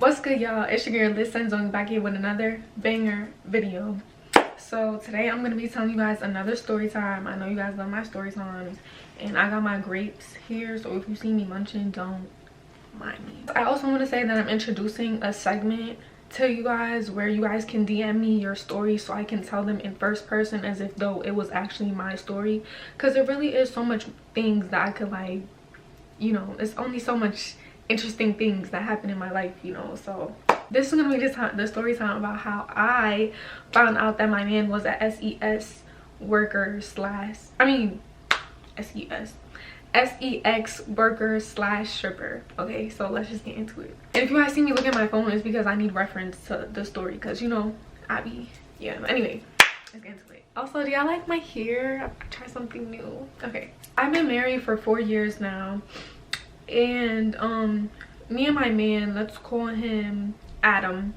What's good, y'all? It's your girl lydcenzo back here with another banger video. So today I'm gonna be telling you guys another story time. I know you guys love my story times, and I got my grapes here, so if you see me munching, don't mind me. I also want to say that I'm introducing a segment to you guys where you guys can DM me your story so I can tell them in first person as if though it was actually my story, because there really is so much things that I could, like, you know, it's only so much interesting things that happen in my life, you know. So this is gonna be the story time about how I found out that my man was a SES worker slash SEX worker slash stripper. Okay, so let's just get into it. And if you guys see me look at my phone, it's because I need reference to the story, because you know I be, yeah. Anyway, let's get into it. Also, do y'all like my hair? I tried something new. Okay, I've been married for 4 years now, and me and my man, let's call him Adam.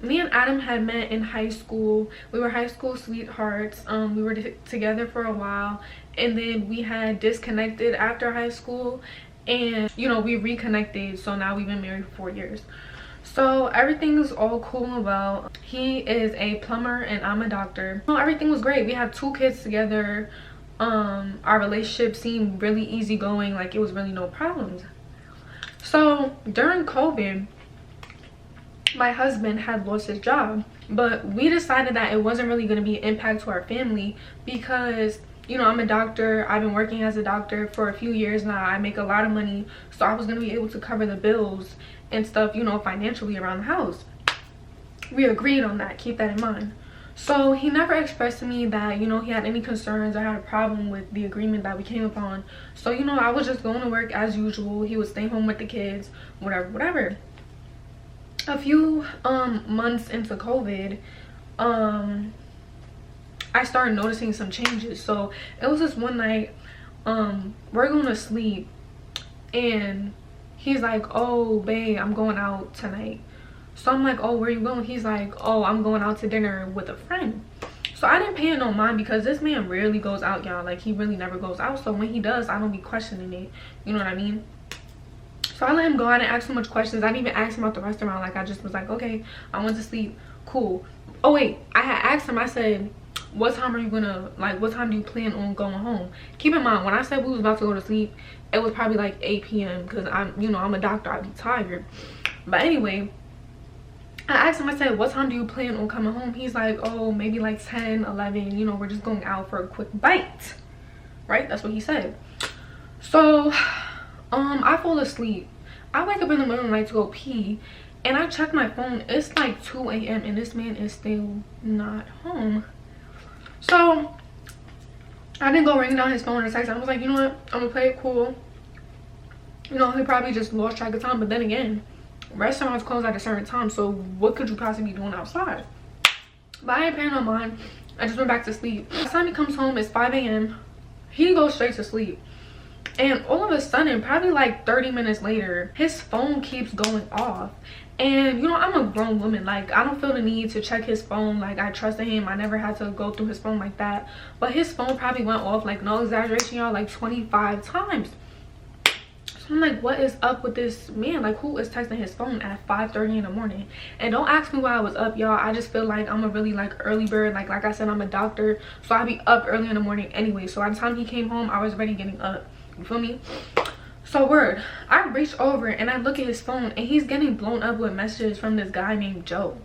Me and Adam had met in high school. We were high school sweethearts. We were together for a while, and then we had disconnected after high school, and you know, we reconnected, so now we've been married for 4 years. So everything's all cool and well. He is a plumber and I'm a doctor. So everything was great. We have 2 kids together. Our relationship seemed really easygoing, like it was really no problems. So during COVID, my husband had lost his job, but we decided that it wasn't really going to be an impact to our family because, you know, I'm a doctor. I've been working as a doctor for a few years now. I make a lot of money, so I was going to be able to cover the bills and stuff, you know, financially around the house. We agreed on that. Keep that in mind. So he never expressed to me that, you know, he had any concerns or had a problem with the agreement that we came upon. So, you know, I was just going to work as usual. He would stay home with the kids, whatever. A few months into COVID, I started noticing some changes. So it was this one night, we're going to sleep, and he's like, "Oh babe, I'm going out tonight." So I'm like, "Oh, where you going?" He's like, "Oh, I'm going out to dinner with a friend." So I didn't pay it no mind because this man rarely goes out, y'all. Like, he really never goes out. So when he does, I don't be questioning it, you know what I mean? So I let him go. I didn't ask so much questions. I didn't even ask him about the restaurant. Like, I just was like, okay, I went to sleep, cool. Oh wait, I had asked him, I said, what time are you gonna, like, what time do you plan on going home? Keep in mind, when I said we was about to go to sleep, it was probably like 8 p.m. because I'm, you know, I'm a doctor, I'd be tired. But anyway, I asked him, I said, what time do you plan on coming home? He's like, oh, maybe like 10, 11, you know, we're just going out for a quick bite, right? That's what he said. So I fall asleep. I wake up in the middle of the night to go pee, and I check my phone. It's like 2 a.m. and this man is still not home. So I didn't go ring down his phone or text. I was like, you know what, I'm gonna play it cool. You know, he probably just lost track of time. But then again, restaurants close at a certain time, so what could you possibly be doing outside? But I ain't paying no mind. I just went back to sleep. By the time he comes home, it's 5 a.m. He goes straight to sleep, and all of a sudden, probably like 30 minutes later, his phone keeps going off. And you know, I'm a grown woman, like, I don't feel the need to check his phone. Like, I trusted him. I never had to go through his phone like that. But his phone probably went off, like, no exaggeration, y'all, like 25 times. So I'm like, what is up with this man? Like, who is texting his phone at 5:30 in the morning? And don't ask me why I was up, y'all. I just feel like I'm a really, like, early bird. Like I said, I'm a doctor, so I be up early in the morning anyway. So by the time he came home, I was already getting up. You feel me? So word, I reach over and I look at his phone, and he's getting blown up with messages from this guy named Joe.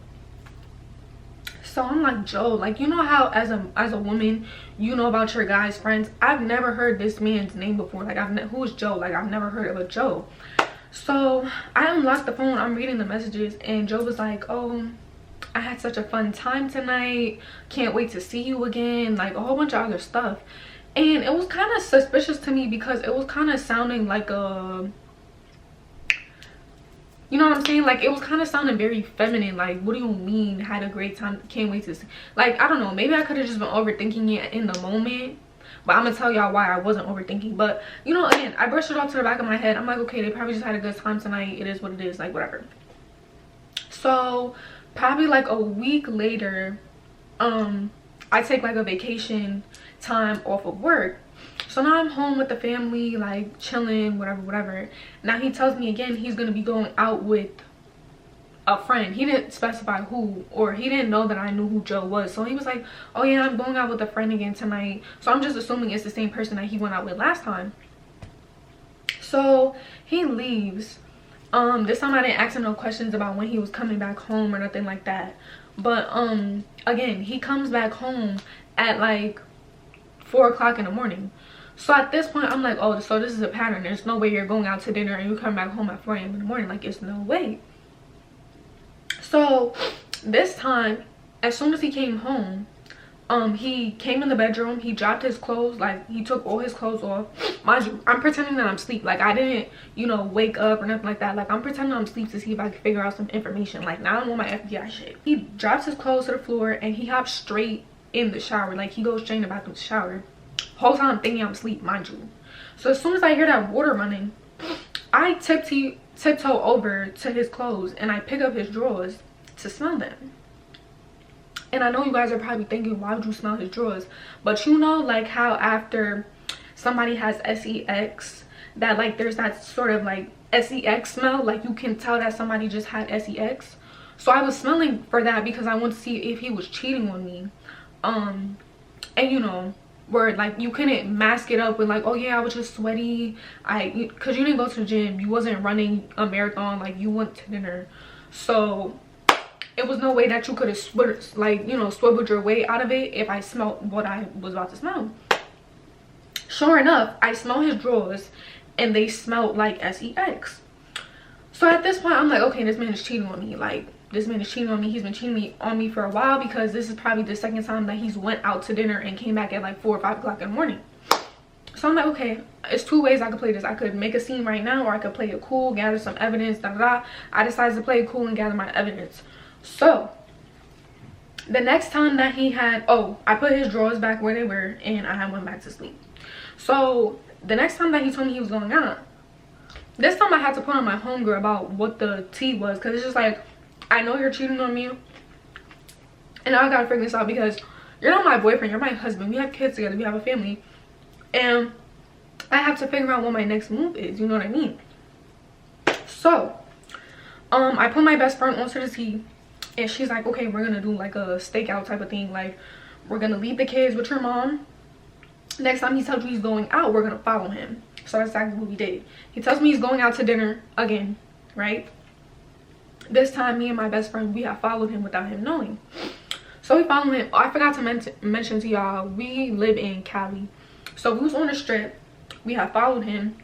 So I'm like, Joe, like, you know how as a woman, you know about your guy's friends? I've never heard this man's name before. Like, who is Joe? Like, I've never heard of a Joe. So I unlocked the phone. I'm reading the messages, and Joe was like, oh, I had such a fun time tonight. Can't wait to see you again. Like, a whole bunch of other stuff. And it was kind of suspicious to me because it was kind of sounding like a, you know what I'm saying? Like, it was kind of sounding very feminine. Like, what do you mean, had a great time, can't wait to see? Like, I don't know. Maybe I could have just been overthinking it in the moment. But I'm going to tell y'all why I wasn't overthinking. But, you know, again, I brushed it off to the back of my head. I'm like, okay, they probably just had a good time tonight. It is what it is. Like, whatever. So, probably like a week later, I take like a vacation time off of work. So now I'm home with the family, like chilling, whatever. Now he tells me again he's gonna be going out with a friend. He didn't specify who, or he didn't know that I knew who Joe was. So he was like, oh yeah, I'm going out with a friend again tonight. So I'm just assuming it's the same person that he went out with last time. So he leaves. This time I didn't ask him no questions about when he was coming back home or nothing like that. But again, he comes back home at like 4 o'clock in the morning. So at this point I'm like, oh, so this is a pattern. There's no way you're going out to dinner and you come back home at 4 a.m. in the morning. Like, it's no way. So this time, as soon as he came home, he came in the bedroom, he dropped his clothes, like he took all his clothes off. Mind you, I'm pretending that I'm asleep. Like, I didn't, you know, wake up or nothing like that. Like, I'm pretending I'm asleep to see if I can figure out some information. Like, now I'm on my FBI shit. He drops his clothes to the floor and he hops straight in the shower. Like, he goes straight in the bathroom to shower. Whole time I'm thinking I'm asleep, mind you. So as soon as I hear that water running, I tiptoe over to his clothes and I pick up his drawers to smell them. And I know you guys are probably thinking, why would you smell his drawers? But you know, like how after somebody has sex, that like there's that sort of like sex smell, like you can tell that somebody just had sex. So I was smelling for that because I wanted to see if he was cheating on me. And you know, where like you couldn't mask it up with like, oh yeah, I was just sweaty, because you didn't go to the gym, you wasn't running a marathon, like you went to dinner. So it was no way that you could have like, you know, swiveled your way out of it if I smelled what I was about to smell. Sure enough, I smell his drawers and they smelled like sex. So at this point I'm like, okay, this man is cheating on me. Like, this man is cheating on me. He's been cheating on me for a while, because this is probably the second time that he's went out to dinner and came back at like 4 or 5 o'clock in the morning. So I'm like, okay, it's 2 ways I could play this. I could make a scene right now, or I could play it cool, gather some evidence, da da da. I decided to play it cool and gather my evidence. So the next time that he had, oh, I put his drawers back where they were and I went back to sleep. So the next time that he told me he was going out, this time I had to put on my homegirl about what the tea was, because it's just like, I know you're cheating on me and I gotta figure this out, because you're not my boyfriend, you're my husband, we have kids together, we have a family, and I have to figure out what my next move is, you know what I mean? So I put my best friend onto the tea, and she's like, okay, we're gonna do like a stakeout type of thing, like we're gonna leave the kids with your mom. Next time he tells you he's going out, we're gonna follow him. So that's exactly what we did. He tells me he's going out to dinner again, right? This time me and my best friend, we have followed him without him knowing. So we followed him. I forgot to mention to y'all, we live in Cali, so we was on the strip. We have followed him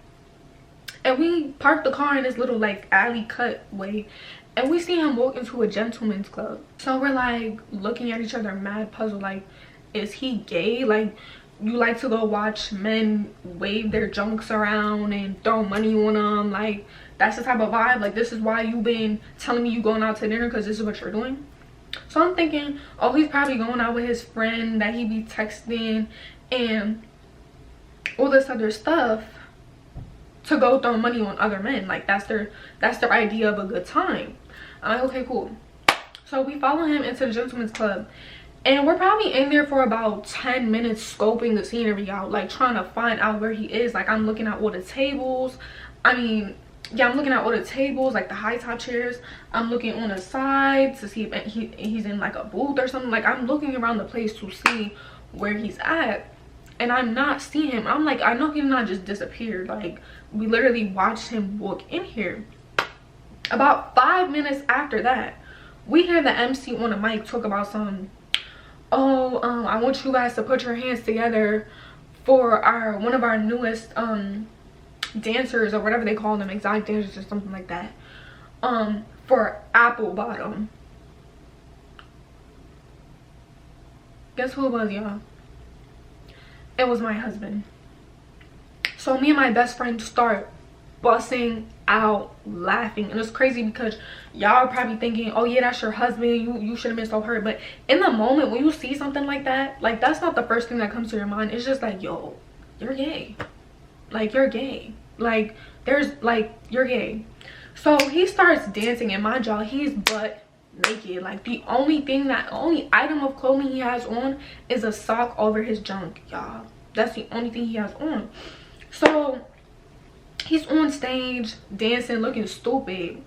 and we parked the car in this little like alley cut way, and we see him walk into a gentleman's club. So we're like looking at each other mad puzzled, like, is he gay? Like, you like to go watch men wave their junks around and throw money on them? Like, that's the type of vibe? Like, this is why you've been telling me you going out to dinner, because this is what you're doing? So I'm thinking, oh, he's probably going out with his friend that he be texting and all this other stuff to go throw money on other men. Like, that's their idea of a good time. I'm like, okay, cool. So we follow him into the gentleman's club, and we're probably in there for about 10 minutes scoping the scenery out, like trying to find out where he is. Like, I'm looking at all the tables. I mean, yeah, I'm looking at all the tables, like the high top chairs. I'm looking on the side to see if he's in like a booth or something. Like, I'm looking around the place to see where he's at, and I'm not seeing him. I'm like, I know he's not just disappeared. Like, we literally watched him walk in here. About 5 minutes after that, we hear the MC on the mic talk about some, oh, I want you guys to put your hands together for one of our newest dancers, or whatever they call them, exotic dancers or something like that, for Apple Bottom. Guess who it was, y'all? It was my husband. So me and my best friend start busting out laughing, and it's crazy because y'all are probably thinking, oh yeah, that's your husband, you should have been so hurt. But in the moment when you see something like that, like, that's not the first thing that comes to your mind. It's just like, yo, you're gay. Like, you're gay. Like, there's like, you're gay. So he starts dancing, and mind y'all, he's butt naked. Like, the only item of clothing he has on is a sock over his junk, y'all. That's the only thing he has on. So he's on stage dancing, looking stupid.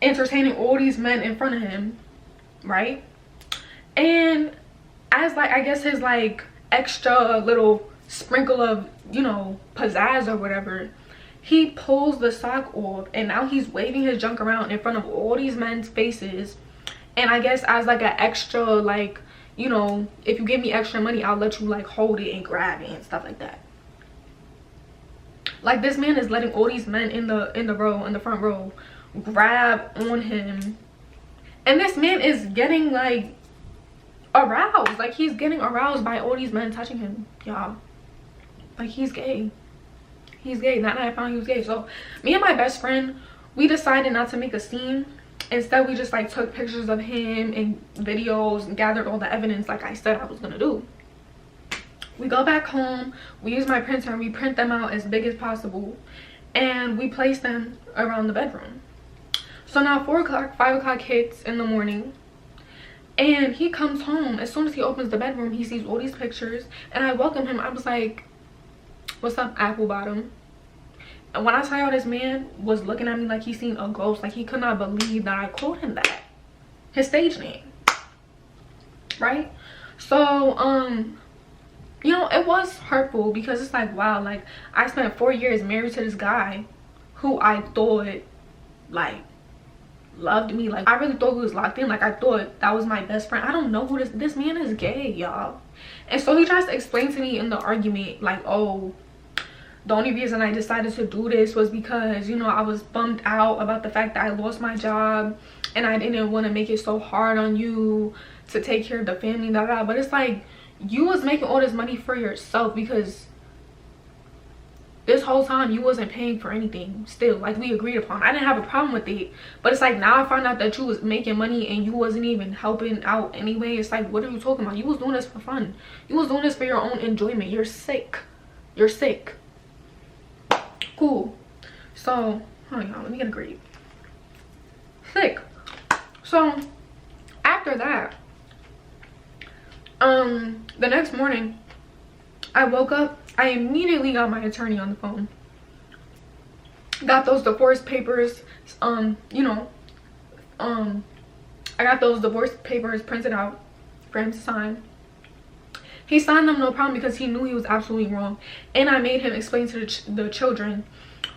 entertaining all these men in front of him, right? And as like, I guess his like extra little sprinkle of, you know, pizzazz or whatever, he pulls the sock off, and now he's waving his junk around in front of all these men's faces. And I guess as like an extra, like, you know, if you give me extra money, I'll let you like hold it and grab it and stuff like that. Like, this man is letting all these men in the front row grab on him, and this man is getting like aroused. Like, he's getting aroused by all these men touching him, y'all. Like, he's gay. He's gay. That night I found he was gay. So me and my best friend, we decided not to make a scene. Instead, we just like took pictures of him and videos and gathered all the evidence like I said I was gonna do. We go back home, we use my printer and we print them out as big as possible, and we place them around the bedroom. So now 4 o'clock, 5 o'clock hits in the morning, and he comes home. As soon as he opens the bedroom, he sees all these pictures, and I welcome him. I was like, what's up, apple bottom? And when I tell y'all, this man was looking at me like he seen a ghost. Like, he could not believe that I called him that, his stage name, right? So you know, it was hurtful because it's like, wow, like, I spent 4 years married to this guy who I thought like loved me. Like, I really thought he was locked in. Like, I thought that was my best friend. I don't know who this man is gay, y'all. And so he tries to explain to me in the argument like, oh, the only reason I decided to do this was because, you know, I was bummed out about the fact that I lost my job and I didn't want to make it so hard on you to take care of the family, but it's like, you was making all this money for yourself, because this whole time you wasn't paying for anything still, like we agreed upon. I didn't have a problem with it, but it's like, now I found out that you was making money and you wasn't even helping out anyway. It's like, what are you talking about? You was doing this for fun. You was doing this for your own enjoyment. You're sick. You're sick. Cool. So, hold on, let me get a grade. Sick. So, after that, the next morning, I woke up. I immediately got my attorney on the phone. Got those divorce papers, you know, I got those divorce papers printed out for him to sign. He signed them, no problem, because he knew he was absolutely wrong. And I made him explain to the children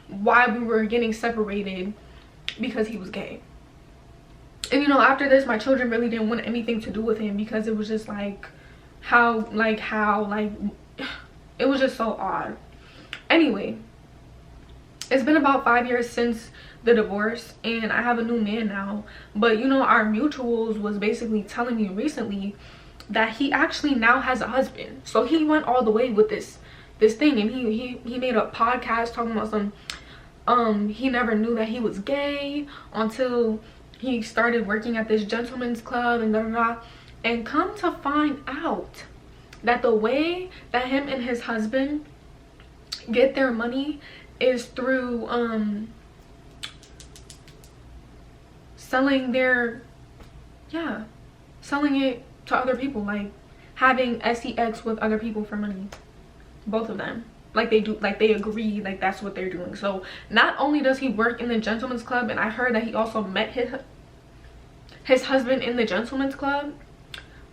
why we were getting separated, because he was gay. And, you know, after this, my children really didn't want anything to do with him, because it was just like, how it was just so odd. Anyway, it's been about 5 years since the divorce, and I have a new man now. But, you know, our mutuals was basically telling me recently that he actually now has a husband. So he went all the way with this thing, and he made a podcast talking about some he never knew that he was gay until he started working at this gentleman's club and and come to find out that the way that him and his husband get their money is through selling it to other people, like having sex with other people for money. Both of them, like, they do, like, they agree, like, that's what they're doing. So not only does he work in the gentleman's club, and I heard that he also met his husband in the gentleman's club,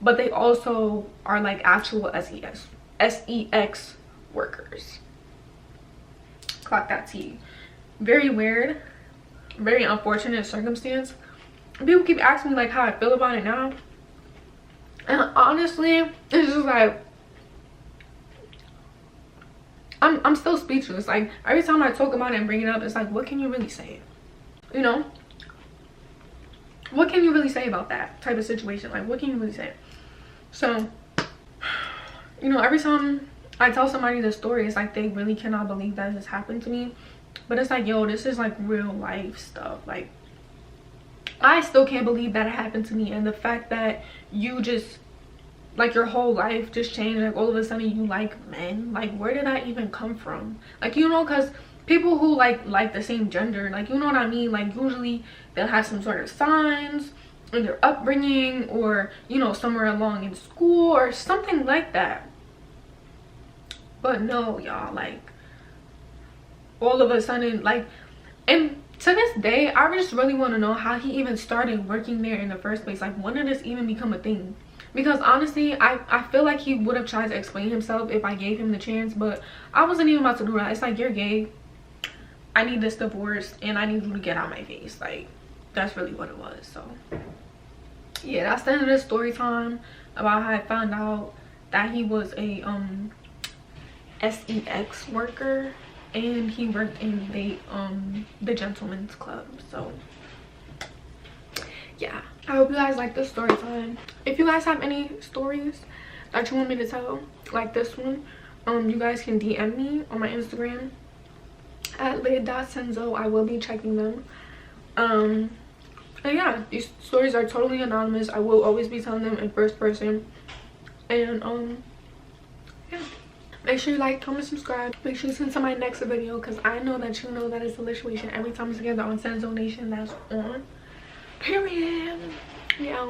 but they also are like actual sex workers. Clock that T. Very weird, very unfortunate circumstance. People keep asking me like how I feel about it now, and honestly, it's just like, I'm still speechless. Like, every time I talk about it and bring it up, it's like, what can you really say? You know, what can you really say about that type of situation? Like, what can you really say? So, you know, every time I tell somebody this story, it's like they really cannot believe that this happened to me. But it's like, yo, this is like real life stuff. Like, I still can't believe that it happened to me. And the fact that you just, like, your whole life just changed. Like, all of a sudden you like men. Like, where did that even come from? Like, you know, because people who like the same gender, like, you know what I mean? Like, usually they'll have some sort of signs in their upbringing, or, you know, somewhere along in school or something like that. But no, y'all, like, all of a sudden, like, and to this day, I just really want to know how he even started working there in the first place. Like, when did this even become a thing? Because honestly, I feel like he would have tried to explain himself if I gave him the chance, but I wasn't even about to do that. It's like, you're gay, I need this divorce, and I need you to get out my face. Like, that's really what it was. So yeah, that's the end of this story time about how I found out that he was a sex worker, and he worked in the gentleman's club. So yeah, I hope you guys like this story time. If you guys have any stories that you want me to tell, like this one, you guys can DM me on my Instagram at lydcenzo. I will be checking them. And yeah, these stories are totally anonymous. I will always be telling them in first person. And yeah, make sure you like, comment, subscribe. Make sure you tune to my next video, because I know that you know that it's a situation every time it's together on Senzo Nation. That's on. Period. Yeah.